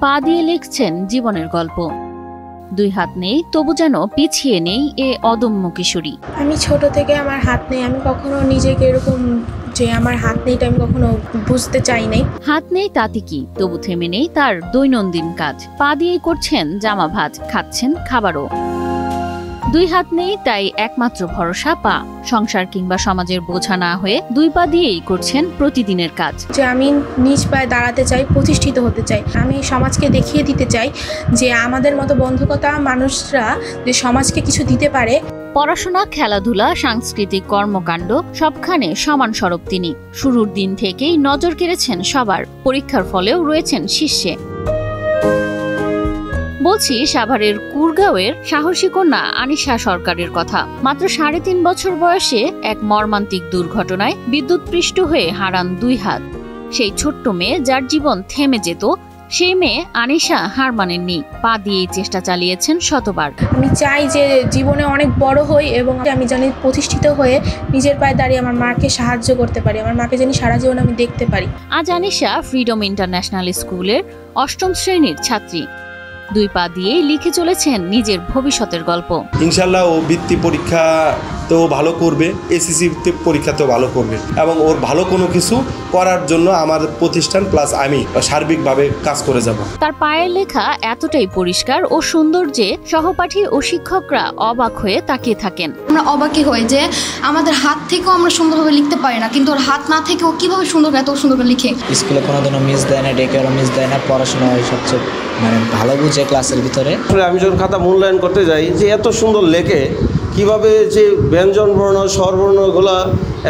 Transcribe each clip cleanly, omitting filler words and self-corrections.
পা দিয়ে লিখছেন জীবনের গল্প। দুই হাত নেই তবু যেন পিছিয়ে নেই এ অদম্য কিশোরী। আমি ছোট থেকে আমার হাত নেই, আমি কখনো নিজেকে এরকম যে আমার হাত নেই আমি কখনো বুঝতে চাই নাই। হাত নেই তাতে কি, তবু থেমে নেই তার দৈনন্দিন কাজ। পা দিয়েই করছেন জামা ভাঁজ, খাচ্ছেন খাবারও। দুই হাত নেই তাই একমাত্র ভরসা পা। সংসার কিংবা সমাজের বোঝা না হয়ে দুই পা দিয়েই করছেন প্রতিদিনের কাজ। যে আমি নিজ পায়ে দাঁড়াতে চাই, প্রতিষ্ঠিত হতে চাই। আমি সমাজকে দেখিয়ে দিতে চাই যে আমাদের মতো বন্ধুকতা মানুষরা যে সমাজকে কিছু দিতে পারে। পড়াশোনা, খেলাধুলা, সাংস্কৃতিক কর্মকাণ্ড সবখানে সমান সরব তিনি। শুরুর দিন থেকেই নজর কেড়েছেন সবার, পরীক্ষার ফলেও রয়েছেন শীর্ষে। বলছি সাভারের কুরগাঁওয়ের সাহসী কন্যা আনিশা সরকারের কথা। মাত্র 3.5 বছর বয়সে এক মর্মান্তিক দুর্ঘটনায় বিদ্যুৎপৃষ্ট হয়ে হারান দুই হাত। সেই ছোট্ট মেয়ে যার জীবন থেমে যেত, সেই মেয়ে আনিশা হার মানেননি। পা দিয়েই চেষ্টা চালিয়েছেন শতবার। আমি চাই যে জীবনে অনেক বড় হই এবং আমি জানি প্রতিষ্ঠিত হয়ে নিজের পায়ে দাঁড়িয়ে আমার মাকে সাহায্য করতে পারি, আমার মাকে জানি সারা জীবন আমি দেখতে পারি। আজ আনিশা ফ্রিডম ইন্টারন্যাশনাল স্কুলের 8ম শ্রেণীর ছাত্রী। দুই পা দিয়েই লিখে চলেছেন নিজের ভবিষ্যতের গল্প। ইনশাল্লাহ ও বৃত্তি পরীক্ষা তো ভালো করবে, এসএসসি পরীক্ষাতেও ভালো করবে এবং ওর ভালো কোনো কিছু করার জন্য আমার প্রতিষ্ঠান প্লাস আমি সার্বিকভাবে কাজ করে যাব। তার পায়ের লেখা এতটাই পরিষ্কার ও সুন্দর যে সহপাঠী ও শিক্ষকরা অবাক হয়ে তাকিয়ে থাকেন। আমরা অবাকই হই যে আমাদের হাত থেকেও আমরা সুন্দরভাবে লিখতে পারি না, কিন্তু ওর হাত না থেকেও কিভাবে এত সুন্দর করে লিখে। স্কুলে কোনোদিনও মিস দেয় না, ডেকেরও মিস দেয় না, পড়াশোনা হয় সবচেয়ে ভালো বুঝে ক্লাসের ভিতরে। আমি যখন খাতা মূল্যায়ন করতে যাই যে এত সুন্দর লেখে, কিভাবে যে ব্যঞ্জন বর্ণ, স্বরবর্ণগুলা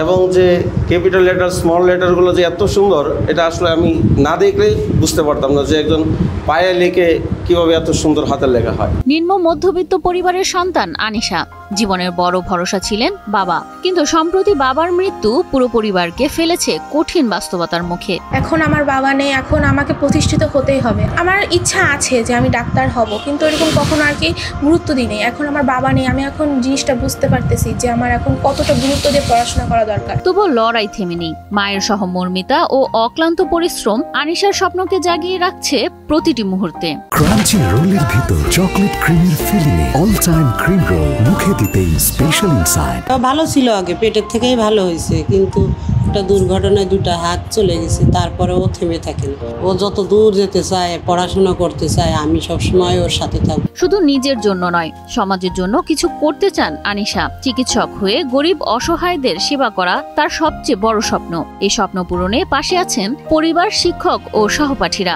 এবং যে ক্যাপিটাল লেটার, স্মল লেটারগুলো যে এত সুন্দর, এটা আসলে আমি না দেখলেই বুঝতে পারতাম না যে একজন পায়ে লিখে কিভাবে এত সুন্দর হাতের লেখা হয়। নিম্ন মধ্যবিত্ত পরিবারের সন্তান আনিশা। জীবনের বড় ভরসা ছিলেন বাবা, কিন্তু সম্প্রতি বাবার মৃত্যু পুরো পরিবারকে ফেলেছে কঠিন বাস্তবতার মুখে। এখন আমার বাবা নেই, এখন আমাকে প্রতিষ্ঠিত হতেই হবে। আমার ইচ্ছা আছে যে আমি ডাক্তার হব, কিন্তু এরকম কখনো আর কি গুরুত্ব দিই নেই। এখন আমার বাবা নেই, আমি এখন জিনিসটা বুঝতে পারতেছি যে আমার এখন কতটা গুরুত্ব দিয়ে পড়াশোনা করা দরকার। তবুও লড়াই থেমেনি। মায়ের সহমর্মিতা ও অক্লান্ত পরিশ্রম আনিশার স্বপ্নকে জাগিয়ে রাখছে প্রতিটি মুহূর্তে। ক্রাঞ্চি রোলের ভিতর চকলেট ক্রিমের ফিলিংয়ে অল টাইম ক্রিম রোল, মুখে দিতেই স্পেশাল ইনসাইড। ভালো ছিল আগে, পেটের থেকেই ভালো হয়েছে, কিন্তু একটা দুর্ঘটনায় 2টা হাত চলে গেছে, তারপরে ও থেমে থাকেন। ও যত দূর যেতে চায়, পড়াশোনা করতে চায়, আমি সবসময় ওর সাথে থাকব। শুধু নিজের জন্য নয়, সমাজের জন্য কিছু করতে চান আনিশা। চিকিৎসক হয়ে গরিব অসহায়দের সেবা করা তার সবচেয়ে বড় স্বপ্ন। এই স্বপ্ন পূরণে পাশে আছেন পরিবার, শিক্ষক ও সহপাঠীরা।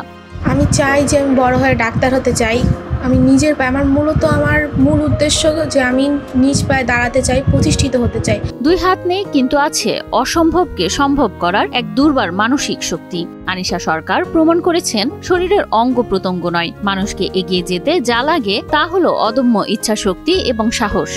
আমি চাই যে আমি বড় হয়ে ডাক্তার হতে চাই। আমি নিজের পায়ে, আমার মূল উদ্দেশ্য যে আমি নিজ পায়ে দাঁড়াতে চাই, প্রতিষ্ঠিত হতে চাই। দুই হাত নেই কিন্তু আছে অসম্ভবকে সম্ভব করার এক দুর্বার মানসিক শক্তি। আনিশা সরকার প্রমাণ করেছেন শরীরের অঙ্গ প্রত্যঙ্গ নয়, মানুষকে এগিয়ে যেতে যা লাগে তা হলো অদম্য ইচ্ছাশক্তি এবং সাহস।